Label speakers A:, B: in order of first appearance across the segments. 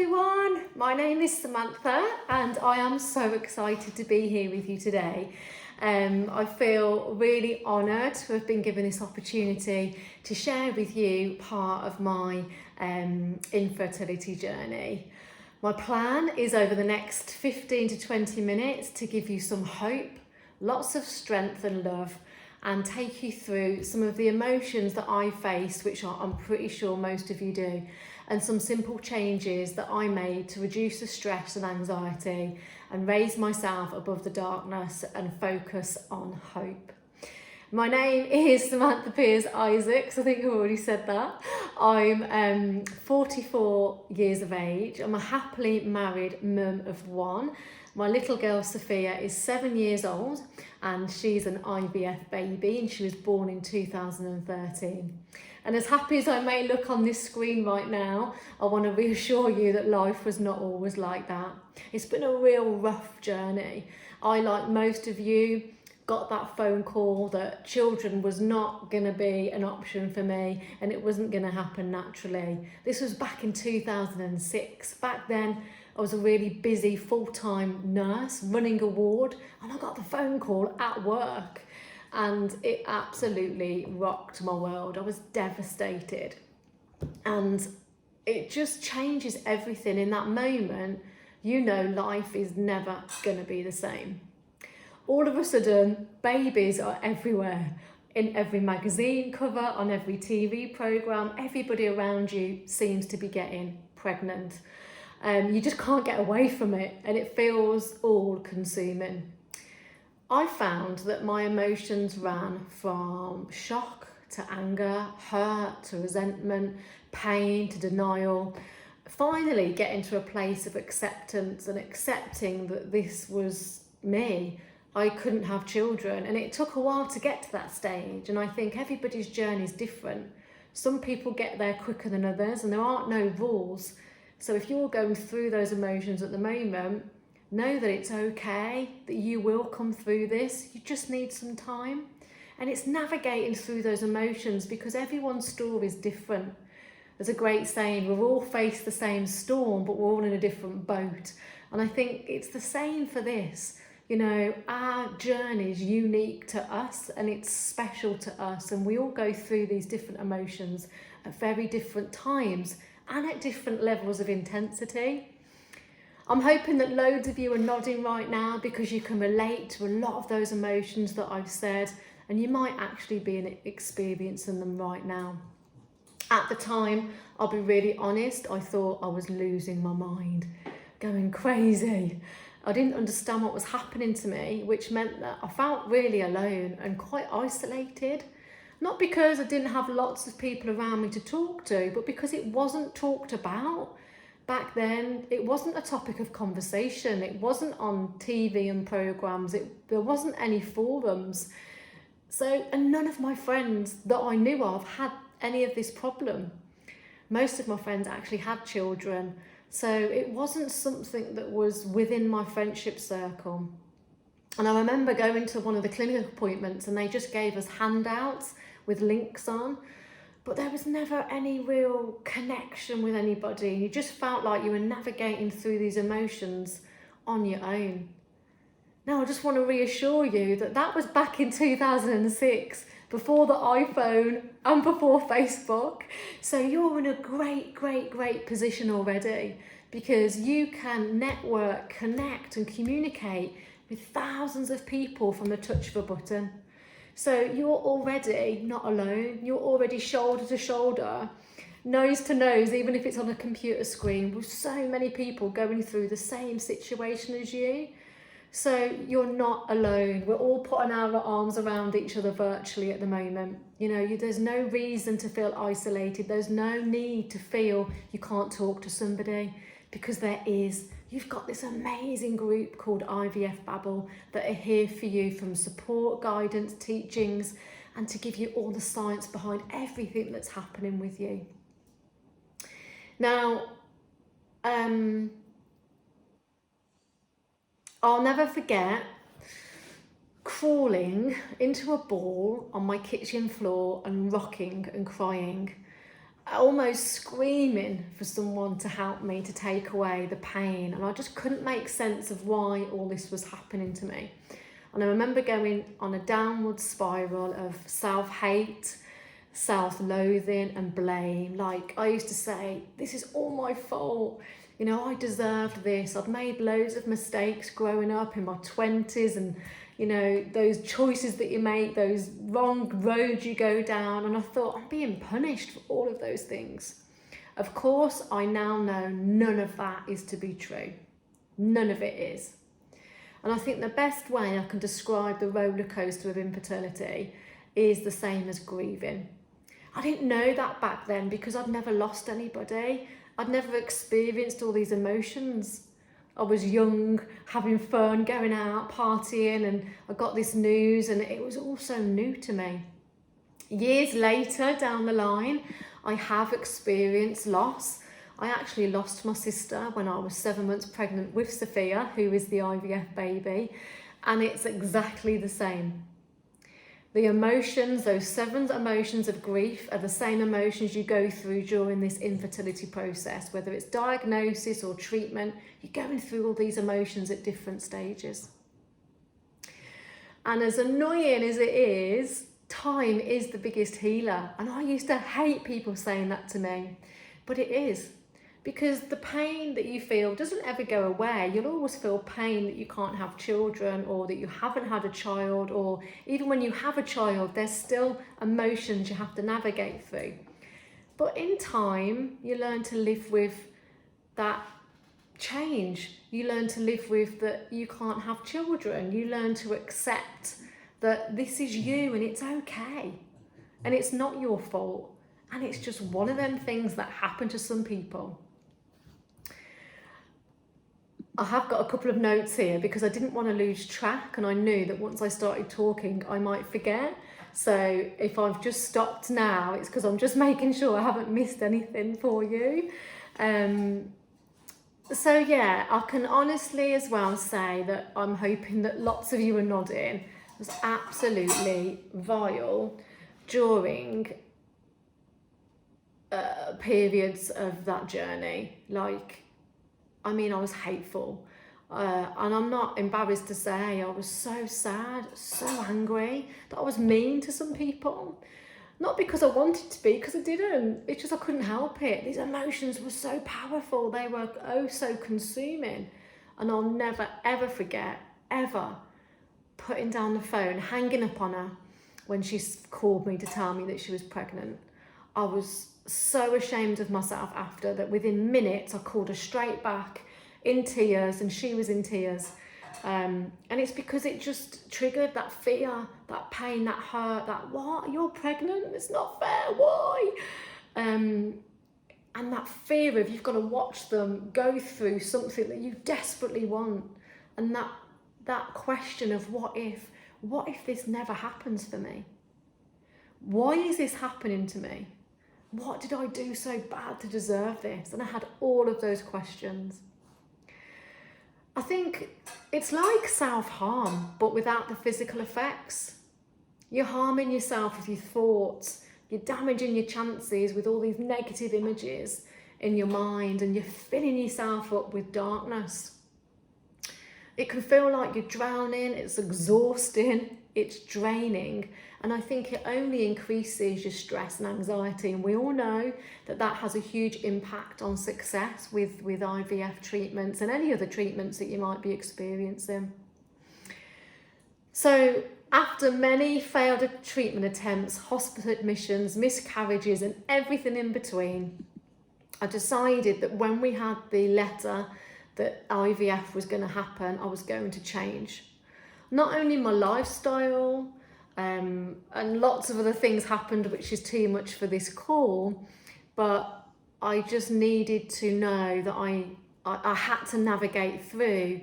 A: everyone, my name is Samantha and I am so excited to be here with you today. I feel really honoured to have been given this opportunity to share with you part of my infertility journey. My plan is over the next 15 to 20 minutes to give you some hope, lots of strength and love, and take you through some of the emotions that I face, which I'm pretty sure most of you do, and some simple changes that I made to reduce the stress and anxiety and raise myself above the darkness and focus on hope. My name is Samantha Isaacs. I think I already said that. I'm 44 years of age. I'm a happily married mum of one. My little girl Sophia is 7 years old and she's an IVF baby and she was born in 2013. And as happy as I may look on this screen right now, I want to reassure you that life was not always like that. It's been a real rough journey. I, like most of you, got that phone call that children was not going to be an option for me and it wasn't going to happen naturally. This was back in 2006. Back then, I was a really busy full-time nurse running a ward and I got the phone call at work and it absolutely rocked my world. I was devastated and it just changes everything. In that moment, you know life is never going to be the same. All of a sudden, babies are everywhere. In every magazine cover, on every TV programme, everybody around you seems to be getting pregnant. You just can't get away from it and it feels all-consuming. I found that my emotions ran from shock to anger, hurt to resentment, pain to denial, finally getting to a place of acceptance and accepting that this was me. I couldn't have children and it took a while to get to that stage, and I think everybody's journey is different. Some people get there quicker than others and there aren't no rules. So if you're going through those emotions at the moment, know that it's okay, that you will come through this. You just need some time. And it's navigating through those emotions because everyone's story is different. There's a great saying, we've all faced the same storm, but we're all in a different boat. And I think it's the same for this. You know, our journey is unique to us and it's special to us. And we all go through these different emotions at very different times and at different levels of intensity. I'm hoping that loads of you are nodding right now because you can relate to a lot of those emotions that I've said, and you might actually be experiencing them right now. At the time, I'll be really honest, I thought I was losing my mind, going crazy. I didn't understand what was happening to me, which meant that I felt really alone and quite isolated. Not because I didn't have lots of people around me to talk to, but because it wasn't talked about. Back then, it wasn't a topic of conversation. It wasn't on TV and programmes. There wasn't any forums. And none of my friends that I knew of had any of this problem. Most of my friends actually had children. So it wasn't something that was within my friendship circle. And I remember going to one of the clinic appointments and they just gave us handouts with links on, but there was never any real connection with anybody. You just felt like you were navigating through these emotions on your own. Now, I just want to reassure you that that was back in 2006, before the iPhone and before Facebook. So you're in a great position already because you can network, connect and communicate with thousands of people from the touch of a button. So you're already not alone. You're already shoulder to shoulder, nose to nose, even if it's on a computer screen, with so many people going through the same situation as you. So you're not alone. We're all putting our arms around each other virtually at the moment. You know, there's no reason to feel isolated. There's no need to feel you can't talk to somebody, because there is. You've got this amazing group called IVF Babble that are here for you, from support, guidance, teachings, and to give you all the science behind everything that's happening with you. Now, I'll never forget crawling into a ball on my kitchen floor and rocking and crying. almost screaming for someone to help me to take away the pain, and I just couldn't make sense of why all this was happening to me. And I remember going on a downward spiral of self-hate, self-loathing and blame. Like, I used to say, this is all my fault, you know, I deserved this. I'd made loads of mistakes growing up in my 20s, and you know, those choices that you make, those wrong roads you go down, and I thought, I'm being punished for all of those things. Of course, I now know none of that is to be true. None of it is. And I think the best way I can describe the roller coaster of infertility is the same as grieving. I didn't know that back then because I'd never lost anybody. I'd never experienced all these emotions. I was young, having fun, going out, partying, and I got this news, and it was all so new to me. Years later down the line, I have experienced loss. I actually lost my sister when I was 7 months pregnant with Sophia, who is the IVF baby, and it's exactly the same. The emotions, those 7 emotions of grief, are the same emotions you go through during this infertility process. Whether it's diagnosis or treatment, you're going through all these emotions at different stages. And as annoying as it is, time is the biggest healer. And I used to hate people saying that to me, but it is. Because the pain that you feel doesn't ever go away. You'll always feel pain that you can't have children, or that you haven't had a child, or even when you have a child, there's still emotions you have to navigate through. But in time, you learn to live with that change. You learn to live with that you can't have children. You learn to accept that this is you and it's okay. And it's not your fault. And it's just one of them things that happen to some people. I have got a couple of notes here because I didn't want to lose track, and I knew that once I started talking I might forget. So if I've just stopped now, it's because I'm just making sure I haven't missed anything for you. So yeah, I can honestly as well say that I'm hoping that lots of you are nodding. It was absolutely vile during periods of that journey. Like, I mean, I was hateful, and I'm not embarrassed to say I was so sad, so angry that I was mean to some people. Not because I wanted to be, because I didn't. It's just I couldn't help it. These emotions were so powerful. They were oh so consuming. And I'll never ever forget, ever, putting down the phone, hanging up on her when she called me to tell me that she was pregnant. I was so ashamed of myself after that. Within minutes I called her straight back in tears, and she was in tears, and it's because it just triggered that fear, that pain, that hurt, that what, you're pregnant, it's not fair, why, and that fear of you've got to watch them go through something that you desperately want, and that question of what if this never happens for me, why is this happening to me? What did I do so bad to deserve this? And I had all of those questions. I think it's like self-harm, but without the physical effects. You're harming yourself with your thoughts. You're damaging your chances with all these negative images in your mind, and you're filling yourself up with darkness. It can feel like you're drowning. It's exhausting. It's draining. And I think it only increases your stress and anxiety. And we all know that that has a huge impact on success with IVF treatments and any other treatments that you might be experiencing. So after many failed treatment attempts, hospital admissions, miscarriages, and everything in between, I decided that when we had the letter that IVF was going to happen, I was going to change. Not only my lifestyle, and lots of other things happened, which is too much for this call, but I just needed to know that I had to navigate through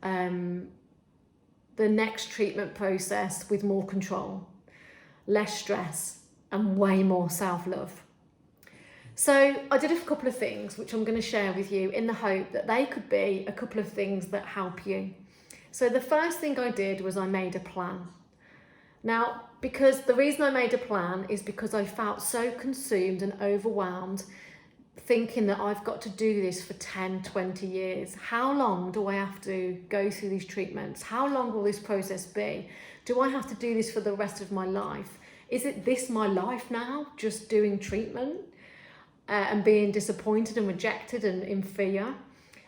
A: the next treatment process with more control, less stress, and way more self-love. So I did a couple of things which I'm going to share with you in the hope that they could be a couple of things that help you. So the first thing I did was I made a plan. Now, because the reason I made a plan is because I felt so consumed and overwhelmed, thinking that I've got to do this for 10, 20 years. How long do I have to go through these treatments? How long will this process be? Do I have to do this for the rest of my life? Is it this my life now, just doing treatment and being disappointed and rejected and in fear?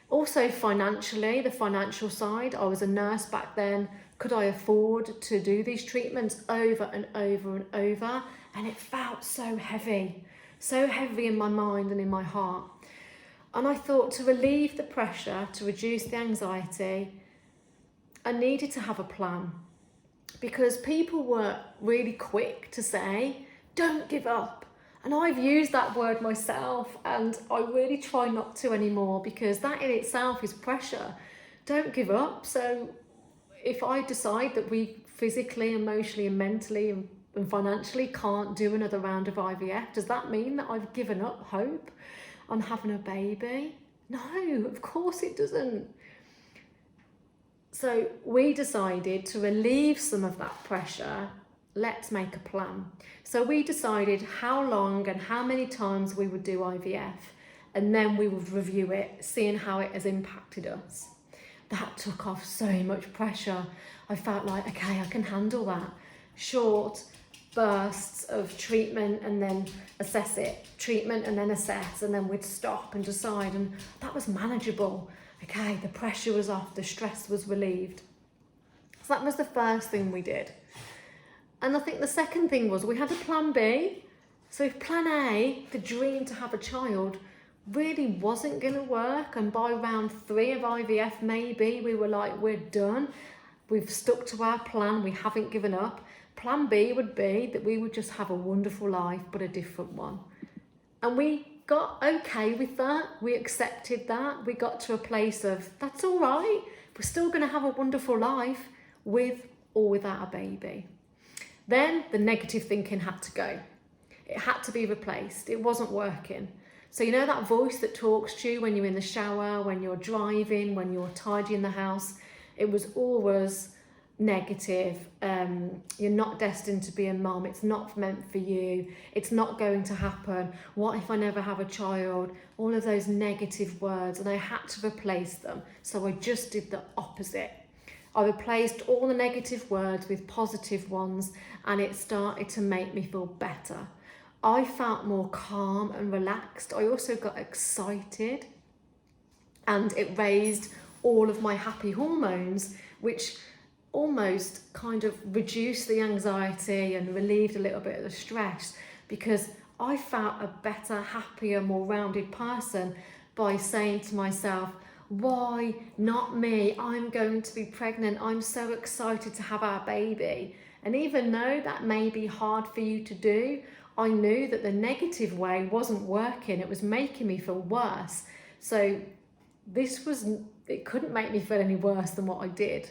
A: Also financially, the financial side, I was a nurse back then. Could I afford to do these treatments over and over and over? And it felt so heavy in my mind and in my heart. And I thought, to relieve the pressure, to reduce the anxiety, I needed to have a plan, because people were really quick to say, don't give up. And I've used that word myself, and I really try not to anymore, because that in itself is pressure. Don't give up. So if I decide that we physically, emotionally and mentally and financially can't do another round of IVF, does that mean that I've given up hope on having a baby? No, of course it doesn't. So we decided to relieve some of that pressure. Let's make a plan. So we decided how long and how many times we would do IVF, and then we would review it, seeing how it has impacted us. That took off so much pressure. I felt like, okay, I can handle that. Short bursts of treatment and then assess it, treatment and then assess, and then we'd stop and decide, and that was manageable. Okay, the pressure was off, the stress was relieved. So that was the first thing we did. And I think the second thing was we had a plan B. So if plan A, the dream to have a child, really wasn't going to work, and by round 3 of IVF maybe we were like, we're done, we've stuck to our plan, we haven't given up. Plan B would be that we would just have a wonderful life, but a different one. And we got okay with that. We accepted that. We got to a place of, that's all right. We're still going to have a wonderful life with or without a baby. Then the negative thinking had to go. It had to be replaced. It wasn't working. So you know that voice that talks to you when you're in the shower, when you're driving, when you're tidying the house? It was always negative. You're not destined to be a mom. It's not meant for you. It's not going to happen. What if I never have a child? All of those negative words, and I had to replace them. So I just did the opposite. I replaced all the negative words with positive ones, and it started to make me feel better. I felt more calm and relaxed. I also got excited, and it raised all of my happy hormones, which almost kind of reduced the anxiety and relieved a little bit of the stress, because I felt a better, happier, more rounded person by saying to myself, why not me? I'm going to be pregnant. I'm so excited to have our baby. And even though that may be hard for you to do, I knew that the negative way wasn't working. It was making me feel worse. So it couldn't make me feel any worse than what I did.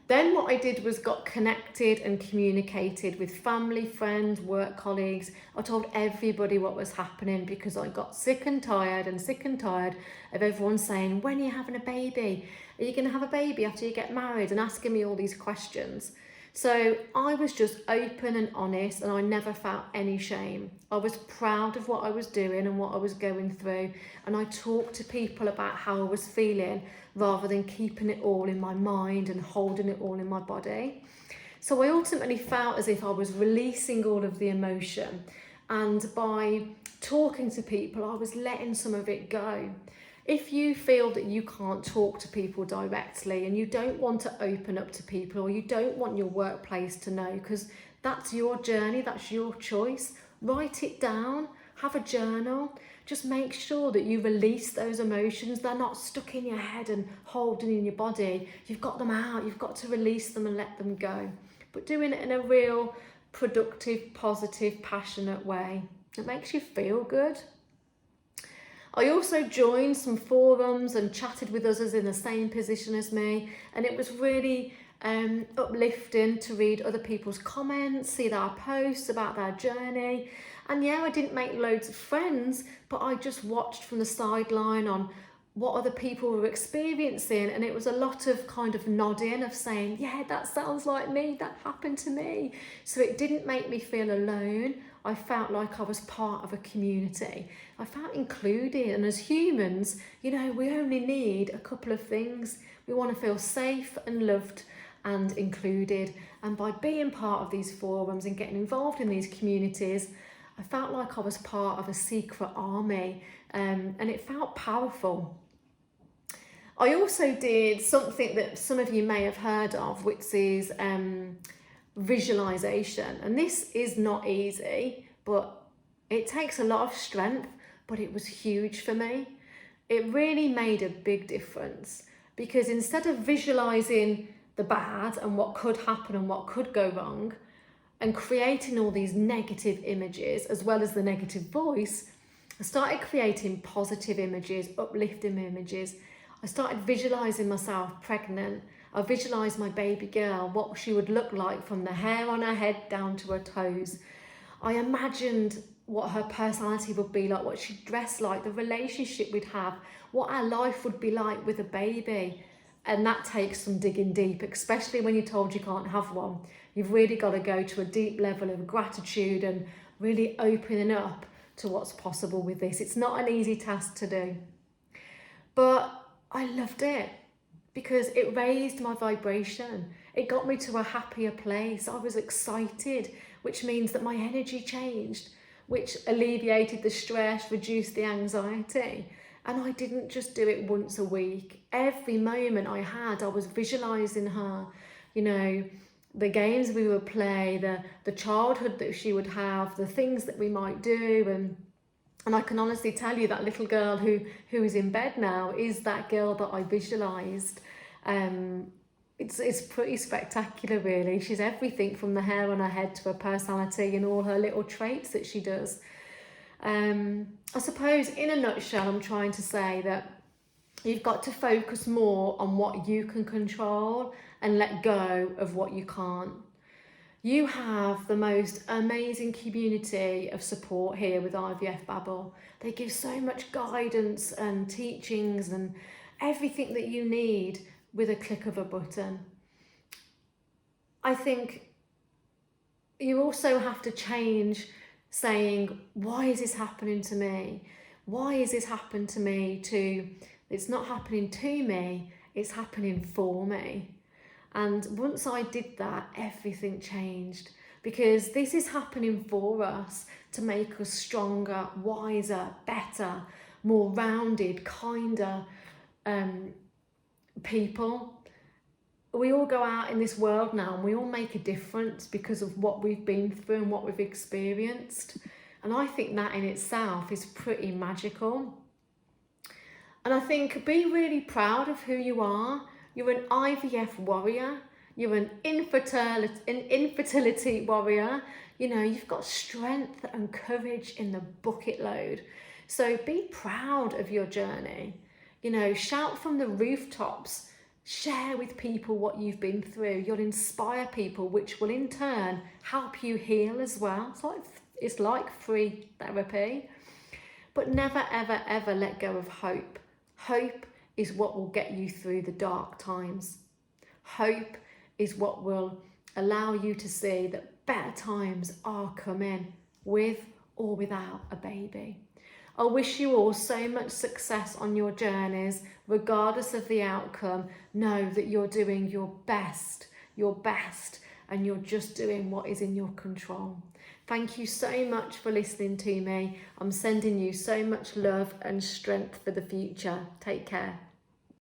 A: Then what I did was got connected and communicated with family, friends, work colleagues. I told everybody what was happening, because I got sick and tired of everyone saying, when are you having a baby? Are you going to have a baby after you get married? And asking me all these questions. So I was just open and honest, and I never felt any shame. I was proud of what I was doing and what I was going through, and I talked to people about how I was feeling rather than keeping it all in my mind and holding it all in my body. So I ultimately felt as if I was releasing all of the emotion, and by talking to people, I was letting some of it go. If you feel that you can't talk to people directly, and you don't want to open up to people, or you don't want your workplace to know, because that's your journey, that's your choice, write it down, have a journal. Just make sure that you release those emotions. They're not stuck in your head and holding in your body. You've got them out. You've got to release them and let them go. But doing it in a real productive, positive, passionate way. It makes you feel good. I also joined some forums and chatted with others in the same position as me, and it was really uplifting to read other people's comments, see their posts about their journey. And yeah, I didn't make loads of friends, but I just watched from the sideline on what other people were experiencing, and it was a lot of kind of nodding of saying, yeah, that sounds like me, that happened to me. So it didn't make me feel alone. I felt like I was part of a community. I felt included, and as humans, you know, we only need a couple of things. We want to feel safe and loved and included, and by being part of these forums and getting involved in these communities, I felt like I was part of a secret army, and it felt powerful. I also did something that some of you may have heard of, which is visualization. And this is not easy, but it takes a lot of strength, but it was huge for me. It really made a big difference, because instead of visualizing the bad and what could happen and what could go wrong, and creating all these negative images as well as the negative voice, I started creating positive images, uplifting images. I started visualizing myself pregnant. I visualized my baby girl, what she would look like from the hair on her head down to her toes. I imagined what her personality would be like, what she'd dress like, the relationship we'd have, what our life would be like with a baby. And that takes some digging deep, especially when you're told you can't have one. You've really got to go to a deep level of gratitude and really opening up to what's possible with this. It's not an easy task to do. But I loved it because it raised my vibration. It got me to a happier place. I was excited, which means that my energy changed, which alleviated the stress, reduced the anxiety. And I didn't just do it once a week. Every moment I had, I was visualizing her, you know, the games we would play, the childhood that she would have, the things that we might do. And I can honestly tell you that little girl who is in bed now is that girl that I visualised. It's pretty spectacular, really. She's everything from the hair on her head to her personality and all her little traits that she does. I suppose in a nutshell, I'm trying to say that you've got to focus more on what you can control and let go of what you can't. You have the most amazing community of support here with IVF Babble. They give so much guidance and teachings and everything that you need with a click of a button. I think you also have to change saying, why is this happening to me? Why is this happening to me? To, it's not happening to me, it's happening for me. And once I did that, everything changed, because this is happening for us to make us stronger, wiser, better, more rounded, kinder people. We all go out in this world now and we all make a difference because of what we've been through and what we've experienced. And I think that in itself is pretty magical. And I think be really proud of who you are. You're an IVF warrior. You're an infertility warrior. You know, you've got strength and courage in the bucket load. So be proud of your journey. You know, shout from the rooftops. Share with people what you've been through. You'll inspire people, which will in turn help you heal as well. It's like free therapy. But never, ever, ever let go of hope. Hope is what will get you through the dark times. Hope is what will allow you to see that better times are coming, with or without a baby. I wish you all so much success on your journeys, regardless of the outcome. Know that you're doing your best, and you're just doing what is in your control. Thank you so much for listening to me. I'm sending you so much love and strength for the future. Take care.